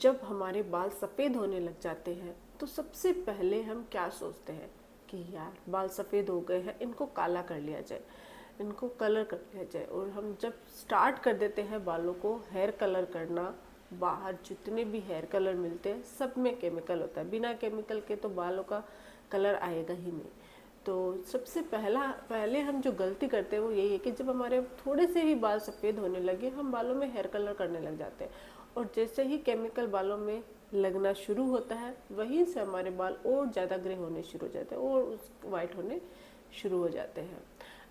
जब हमारे बाल सफ़ेद होने लग जाते हैं तो सबसे पहले हम क्या सोचते हैं कि यार बाल सफ़ेद हो गए हैं, इनको काला कर लिया जाए, इनको कलर कर लिया जाए। और हम जब स्टार्ट कर देते हैं बालों को हेयर कलर करना, बाहर जितने भी हेयर कलर मिलते हैं सब में केमिकल होता है, बिना केमिकल के तो बालों का कलर आएगा ही नहीं। तो सबसे पहले हम जो गलती करते हैं वो यही है कि जब हमारे थोड़े से ही बाल सफ़ेद होने लगे हम बालों में हेयर कलर करने लग जाते हैं, और जैसे ही केमिकल बालों में लगना शुरू होता है वहीं से हमारे बाल और ज़्यादा ग्रे होने शुरू हो जाते हैं और वाइट होने शुरू हो जाते हैं।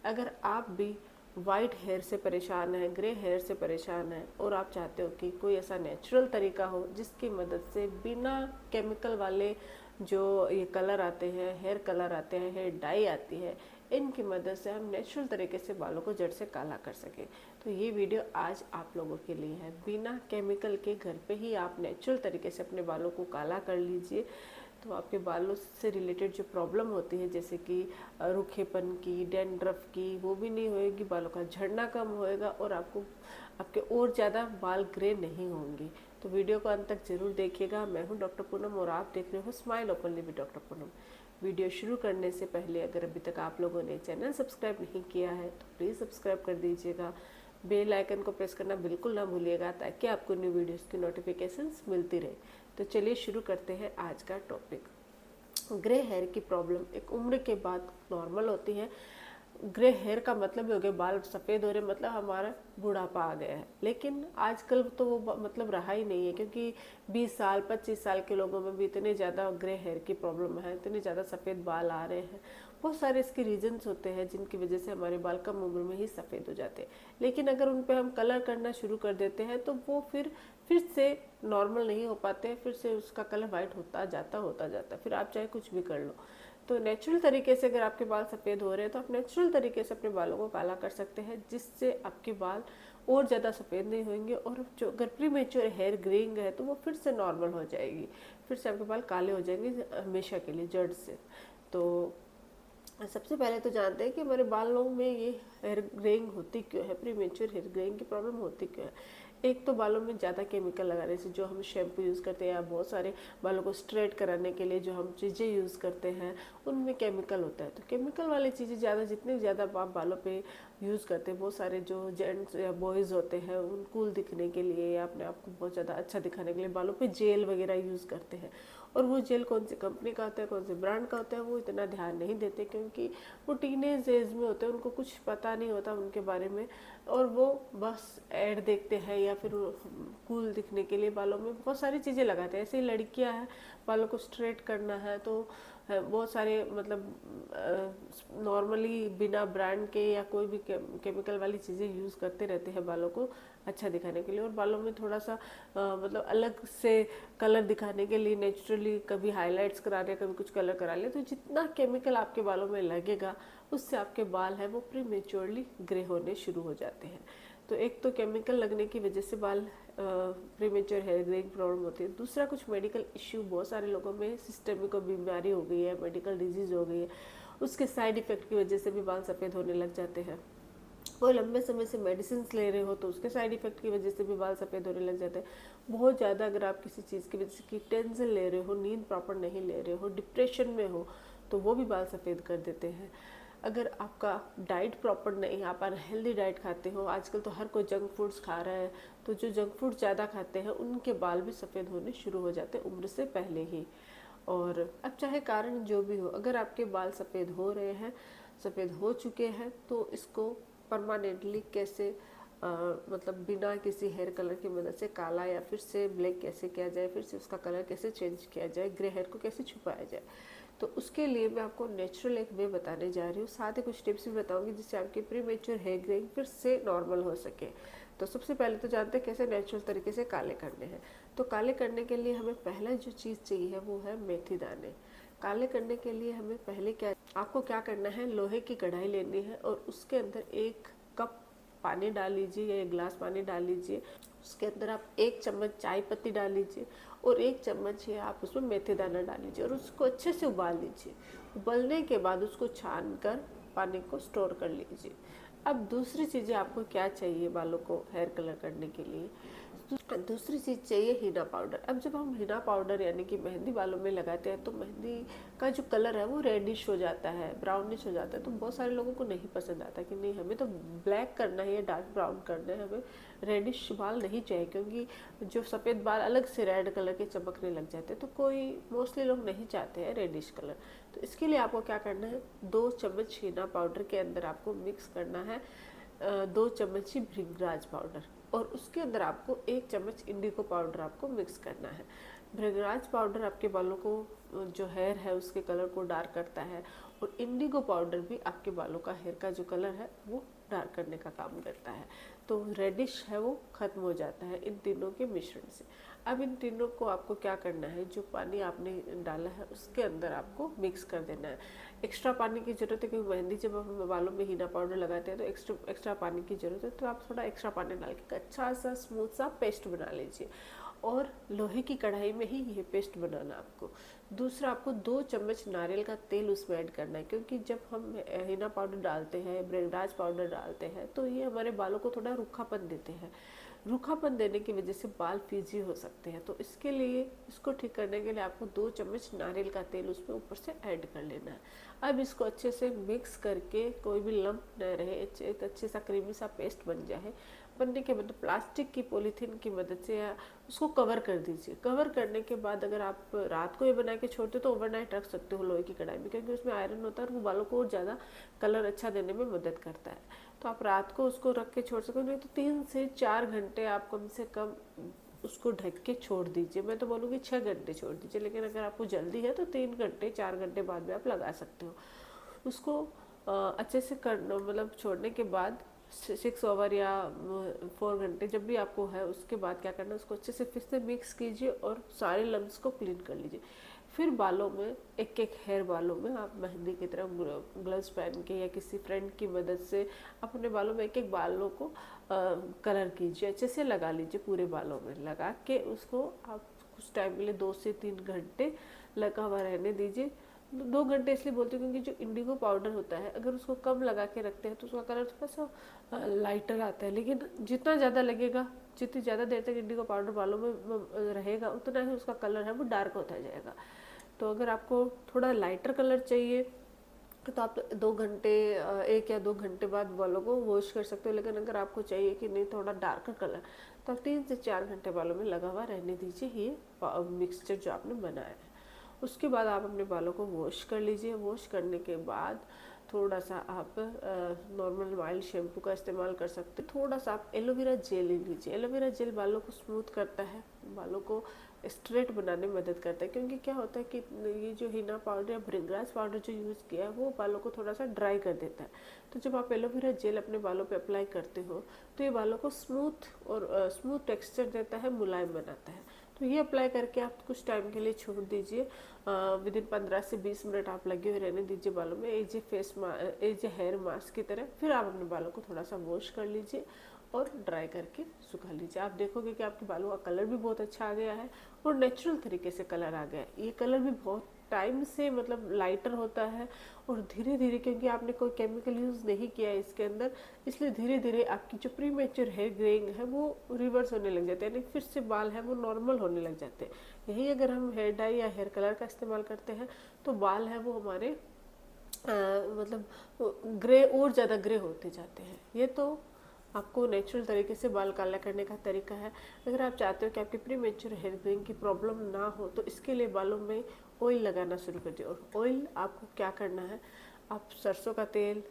अगर आप भी वाइट हेयर से परेशान है, ग्रे हेयर से परेशान है, और आप चाहते हो कि कोई ऐसा नेचुरल तरीका हो जिसकी मदद से बिना केमिकल वाले जो ये कलर आते हैं, हेयर कलर आते हैं, हेयर डाई आती है, इनकी मदद से हम नेचुरल तरीके से बालों को जड़ से काला कर सकें, तो ये वीडियो आज आप लोगों के लिए है। बिना केमिकल के घर पे ही आप नेचुरल तरीके से अपने बालों को काला कर लीजिए, तो आपके बालों से रिलेटेड जो प्रॉब्लम होती है जैसे कि रूखेपन की, डैंड्रफ की, वो भी नहीं होएगी, बालों का झड़ना कम होएगा और आपके और ज़्यादा बाल ग्रे नहीं होंगे। तो वीडियो को अंत तक जरूर देखिएगा। मैं हूं डॉक्टर पूनम और आप देख रहे हो smile openly with doctor Poonam. Video शुरू करने से पहले अगर अभी तक आप लोगों ने चैनल सब्सक्राइब नहीं किया है तो प्लीज़ सब्सक्राइब कर दीजिएगा। बेल आइकन को प्रेस करना बिल्कुल ना भूलिएगा ताकि आपको न्यू वीडियोस की नोटिफिकेशंस मिलती रहे। तो चलिए शुरू करते हैं आज का टॉपिक। ग्रे हेयर की प्रॉब्लम एक उम्र के बाद नॉर्मल होती है। ग्रे हेयर का मतलब हो गया बाल सफ़ेद हो रहे, मतलब हमारा बुढ़ापा आ गया है। लेकिन आजकल तो वो मतलब रहा ही नहीं है, क्योंकि 20 साल 25 साल के लोगों में भी इतने ज़्यादा ग्रे हेयर की प्रॉब्लम है, इतने ज़्यादा सफ़ेद बाल आ रहे हैं। बहुत सारे इसके रीजंस होते हैं जिनकी वजह से हमारे बाल कम उम्र में ही सफ़ेद हो जाते हैं। लेकिन अगर उन पर हम कलर करना शुरू कर देते हैं तो वो फिर से नॉर्मल नहीं हो पाते, फिर से उसका कलर वाइट होता जाता, फिर आप चाहे कुछ भी कर लो। तो नेचुरल तरीके से अगर आपके बाल सफ़ेद हो रहे हैं तो आप नेचुरल तरीके से अपने बालों को काला कर सकते हैं, जिससे आपके बाल और ज़्यादा सफ़ेद नहीं होंगे। और जो अगर प्रीमेच्योर हेयर ग्रेइंग है तो वो फिर से नॉर्मल हो जाएगी, फिर से आपके बाल काले हो जाएंगे हमेशा के लिए जड़ से। तो सबसे पहले तो जानते हैं कि हमारे बालों में ये हेयर ग्रेइंग होती क्यों है, प्रीमेच्योर हेयर ग्रेइंग की प्रॉब्लम होती क्यों है। एक तो बालों में ज़्यादा केमिकल लगाने से, जो हम शैम्पू यूज़ करते हैं या बहुत सारे बालों को स्ट्रेट कराने के लिए जो हम चीज़ें यूज़ करते हैं उनमें केमिकल होता है। तो केमिकल वाली चीज़ें जितनी ज़्यादा आप बालों पे यूज़ करते हैं, बहुत सारे जो जेंट्स या बॉयज़ होते हैं उन कूल दिखने के लिए या अपने आप को बहुत ज़्यादा अच्छा दिखाने के लिए बालों पे जेल वगैरह यूज़ करते हैं। और वो जेल कौन सी कंपनी का होता है, कौन से ब्रांड का होता है, वो इतना ध्यान नहीं देते, क्योंकि वो टीनेज एज में होते हैं, उनको कुछ पता नहीं होता उनके बारे में, और वो बस ऐड देखते हैं या फिर कूल दिखने के लिए बालों में बहुत सारी चीज़ें लगाते हैं। ऐसे ही लड़कियां हैं, बालों को स्ट्रेट करना है तो बहुत सारे मतलब नॉर्मली बिना ब्रांड के या कोई भी केमिकल वाली चीज़ें यूज़ करते रहते हैं बालों को अच्छा दिखाने के लिए, और बालों में थोड़ा सा मतलब अलग से कलर दिखाने के लिए नेचुरली कभी हाइलाइट्स करा रहे, कभी कुछ कलर करा लिया। तो जितना केमिकल आपके बालों में लगेगा उससे आपके बाल है वो प्रीमेच्योरली ग्रे होने शुरू हो जाते हैं। तो एक तो केमिकल लगने की वजह से बाल प्रीमेच्योर हेयर ग्रेइंग प्रॉब्लम होती है। दूसरा कुछ मेडिकल इश्यू, बहुत सारे लोगों में सिस्टमिक बीमारी हो गई है, मेडिकल डिजीज़ हो गई है, उसके साइड इफ़ेक्ट की वजह से भी बाल सफ़ेद होने लग जाते हैं। कोई लंबे समय से मेडिसिन ले रहे हो तो उसके साइड इफ़ेक्ट की वजह से भी बाल सफ़ेद होने लग जाते हैं। बहुत ज़्यादा अगर आप किसी चीज़ की वजह से टेंशन ले रहे हो, नींद प्रॉपर नहीं ले रहे हो, डिप्रेशन में हो, तो वो भी बाल सफ़ेद कर देते हैं। अगर आपका डाइट प्रॉपर नहीं, आप अनहेल्दी डाइट खाते हो, आजकल तो हर कोई जंक फूड्स खा रहा है, तो जो जंक फूड ज़्यादा खाते हैं उनके बाल भी सफ़ेद होने शुरू हो जाते हैं उम्र से पहले ही। और अब चाहे कारण जो भी हो, अगर आपके बाल सफ़ेद हो रहे हैं, सफ़ेद हो चुके हैं, तो इसको परमानेंटली कैसे मतलब बिना किसी हेयर कलर की मदद से काला या फिर से ब्लैक कैसे किया जाए, फिर से उसका कलर कैसे चेंज किया जाए, ग्रे हेयर को कैसे छुपाया जाए, तो उसके लिए मैं आपको नेचुरल एक वे बताने जा रही हूँ। साथ ही कुछ टिप्स भी बताऊंगी जिससे आपकी प्रीमेच्योर हेयर ग्रेइंग फिर से नॉर्मल हो सके। तो सबसे पहले तो जानते हैं कैसे नेचुरल तरीके से काले करने हैं। तो काले करने के लिए हमें पहला जो चीज़ चाहिए वो है मेथी दाने। काले करने के लिए हमें पहले आपको क्या करना है, लोहे की कढ़ाई लेनी है और उसके अंदर 1 कप पानी डाल लीजिए या 1 गिलास पानी डाल लीजिए। उसके अंदर आप 1 चम्मच चाय पत्ती डाल लीजिए और 1 चम्मच ही आप उसमें मेथी दाना डाल लीजिए और उसको अच्छे से उबाल लीजिए। उबलने के बाद उसको छान कर पानी को स्टोर कर लीजिए। अब दूसरी चीज़ें आपको क्या चाहिए बालों को हेयर कलर करने के लिए, दूसरी चीज़ चाहिए हीना पाउडर। अब जब हम हीना पाउडर यानी कि मेहंदी बालों में लगाते हैं तो मेहंदी का जो कलर है वो रेडिश हो जाता है, ब्राउनिश हो जाता है। तो बहुत सारे लोगों को नहीं पसंद आता कि नहीं हमें तो ब्लैक करना है या डार्क ब्राउन करना है, हमें रेडिश बाल नहीं चाहिए, क्योंकि जो सफ़ेद बाल अलग से रेड कलर के चमकने लग जाते हैं। तो कोई मोस्टली लोग नहीं चाहते हैं रेडिश कलर। तो इसके लिए आपको क्या करना है, 2 चम्मच हीना पाउडर के अंदर आपको मिक्स करना है 2 चम्मच ही भृंगराज पाउडर, और उसके अंदर आपको 1 चम्मच इंडिगो पाउडर आपको मिक्स करना है। भृंगराज पाउडर आपके बालों को जो हेयर है उसके कलर को डार्क करता है, और इंडिगो पाउडर भी आपके बालों का हेयर का जो कलर है वो डार्क करने का काम करता है। तो रेडिश है वो खत्म हो जाता है इन तीनों के मिश्रण से। अब इन तीनों को आपको क्या करना है, जो पानी आपने डाला है उसके अंदर आपको मिक्स कर देना है। एक्स्ट्रा पानी की ज़रूरत है, क्योंकि मेहंदी जब हम बालों में हीना पाउडर लगाते हैं तो एक्स्ट्रा पानी की ज़रूरत है। तो आप थोड़ा एक्स्ट्रा पानी डाल के अच्छा सा स्मूथ सा पेस्ट बना लीजिए, और लोहे की कढ़ाई में ही ये पेस्ट बनाना आपको। दूसरा, आपको 2 चम्मच नारियल का तेल उसमें ऐड करना है, क्योंकि जब हम हीना पाउडर डालते हैं, भृंगराज पाउडर डालते हैं, तो ये हमारे बालों को थोड़ा रूखापन देते हैं। रूखापन देने की वजह से बाल फ्रीजी हो सकते हैं। तो इसके लिए, इसको ठीक करने के लिए आपको 2 चम्मच नारियल का तेल उसमें ऊपर से ऐड कर लेना है। अब इसको अच्छे से मिक्स करके कोई भी लंप न रहे, एक अच्छे सा क्रीमी सा पेस्ट बन जाए। बनने के बाद प्लास्टिक की पॉलीथीन की मदद से या उसको कवर कर दीजिए। कवर करने के बाद अगर आप रात को ये बना के छोड़ते तो ओवरनाइट रख सकते हो लोहे की कढ़ाई में, क्योंकि उसमें आयरन होता है और वो बालों को और ज़्यादा कलर अच्छा देने में मदद करता है। तो आप रात को उसको रख के छोड़ सकते हो, नहीं तो 3 से 4 घंटे आप कम से कम उसको ढक के छोड़ दीजिए। मैं तो बोलूँगी 6 घंटे छोड़ दीजिए, लेकिन अगर आपको जल्दी है तो 3 घंटे 4 घंटे बाद भी आप लगा सकते हो। उसको अच्छे से करना, मतलब छोड़ने के बाद 6 आवर या 4 घंटे जब भी आपको है, उसके बाद क्या करना है, उसको अच्छे से फिर से मिक्स कीजिए और सारे लम्स को क्लीन कर लीजिए। फिर बालों में एक एक हेयर बालों में आप मेहंदी की तरह ग्लव्स पहन के या किसी फ्रेंड की मदद से अपने बालों में एक एक बालों को कलर कीजिए, अच्छे से लगा लीजिए। पूरे बालों में लगा के उसको आप कुछ टाइम के लिए 2 से 3 घंटे लगा हुआ रहने दीजिए। 2 घंटे इसलिए बोलती हूँ क्योंकि जो इंडिगो पाउडर होता है, अगर उसको कम लगा के रखते हैं तो उसका कलर थोड़ा सा लाइटर आता है, लेकिन जितना ज़्यादा लगेगा, जितनी ज़्यादा देर तक इंडिगो पाउडर बालों में रहेगा, उतना ही उसका कलर है वो डार्क होता जाएगा। तो अगर आपको थोड़ा लाइटर कलर चाहिए तो आप 2 घंटे 1 या 2 घंटे बाद बालों को वॉश कर सकते हो। लेकिन अगर आपको चाहिए कि नहीं थोड़ा डार्कर कलर, तो आप 3 से 4 घंटे बालों में लगा हुआ रहने दीजिए ये मिक्सचर जो आपने बनाया है। उसके बाद आप अपने बालों को वॉश कर लीजिए। वॉश करने के बाद थोड़ा सा आप नॉर्मल माइल्ड शैम्पू का इस्तेमाल कर सकते हैं। थोड़ा सा आप एलोवेरा जेल ले लीजिए। एलोवेरा जेल बालों को स्मूथ करता है, बालों को स्ट्रेट बनाने में मदद करता है। क्योंकि क्या होता है कि ये जो हीना पाउडर या भृंगराज पाउडर जो यूज़ किया है वो बालों को थोड़ा सा ड्राई कर देता है। तो जब आप एलोवेरा जेल अपने बालों पे अप्लाई करते हो तो ये बालों को स्मूथ टेक्सचर देता है, मुलायम बनाता है। तो ये अप्लाई करके आप कुछ टाइम के लिए छोड़ दीजिए। विदिन 15 से 20 मिनट आप लगे हुए रहने दीजिए बालों में, एज ए हेयर मास्क की तरह। फिर आप अपने बालों को थोड़ा सा वॉश कर लीजिए और ड्राई करके सुखा लीजिए। आप देखोगे कि आपके बालों का कलर भी बहुत अच्छा आ गया है और नेचुरल तरीके से कलर आ गया है। ये कलर भी बहुत टाइम से मतलब लाइटर होता है, और धीरे धीरे, क्योंकि आपने कोई केमिकल यूज़ नहीं किया है इसके अंदर, इसलिए धीरे धीरे आपकी जो प्रीमेच्योर हेयर ग्रेइंग है वो रिवर्स होने लग जाते हैं, यानी फिर से बाल है वो नॉर्मल होने लग जाते हैं। यही अगर हम हेयर डाई या हेयर कलर का इस्तेमाल करते हैं तो बाल है वो हमारे मतलब ग्रे और ज़्यादा ग्रे होते जाते हैं। ये तो आपको नेचुरल तरीके से बाल काला करने का तरीका है। अगर आप चाहते हो कि आपकी प्रीमेच्योर हेयर ग्रेइंग की प्रॉब्लम ना हो तो इसके लिए बालों में ऑयल लगाना शुरू कर दिए। और ऑयल आपको क्या करना है, आप सरसों का तेल,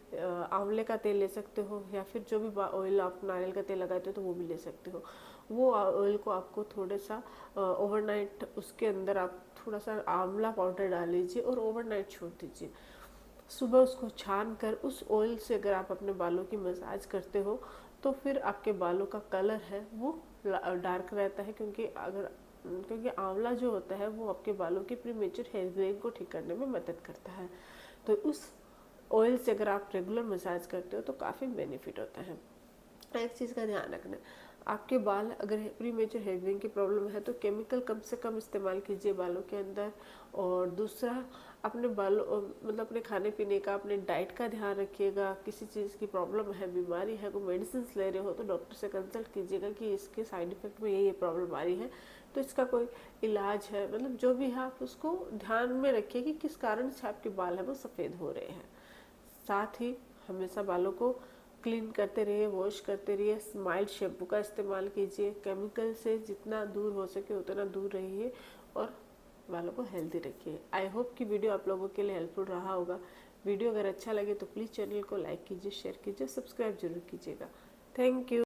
आंवले का तेल ले सकते हो, या फिर जो भी ऑयल आप नारियल का तेल लगाते हो तो वो भी ले सकते हो। वो ऑयल को आपको थोड़ा सा ओवरनाइट उसके अंदर आप थोड़ा सा आंवला पाउडर डाल लीजिए और ओवरनाइट छोड़ दीजिए। सुबह उसको छान कर उस ऑयल से अगर आप अपने बालों की मसाज करते हो तो फिर आपके बालों का कलर है वो डार्क रहता है। क्योंकि आंवला जो होता है वो आपके बालों की प्रीमेच्योर हेयर ग्रेइंग को ठीक करने में मदद करता है। तो उस ऑयल से अगर आप रेगुलर मसाज करते हो तो काफ़ी बेनिफिट होता है। एक चीज़ का ध्यान रखना, आपके बाल अगर प्रीमेच्योर हेयर ग्रेइंग की प्रॉब्लम है तो केमिकल कम से कम इस्तेमाल कीजिए बालों के अंदर। और दूसरा, अपने बालों मतलब अपने खाने पीने का, अपने डाइट का ध्यान रखिएगा। किसी चीज़ की प्रॉब्लम है, बीमारी है, कोई मेडिसिन ले रहे हो तो डॉक्टर से कंसल्ट कीजिएगा कि इसके साइड इफेक्ट में ये प्रॉब्लम आ रही है, तो इसका कोई इलाज है। मतलब जो भी है आप उसको ध्यान में रखिए कि किस कारण से आपके बाल है वो सफ़ेद हो रहे हैं। साथ ही हमेशा बालों को क्लीन करते रहिए, वॉश करते रहिए, माइल्ड शैम्पू का इस्तेमाल कीजिए। केमिकल से जितना दूर हो सके उतना दूर रहिए और बालों को हेल्दी रखिए। आई होप कि वीडियो आप लोगों के लिए हेल्पफुल रहा होगा। वीडियो अगर अच्छा लगे तो प्लीज़ चैनल को लाइक कीजिए, शेयर कीजिए, सब्सक्राइब जरूर कीजिएगा। Thank you.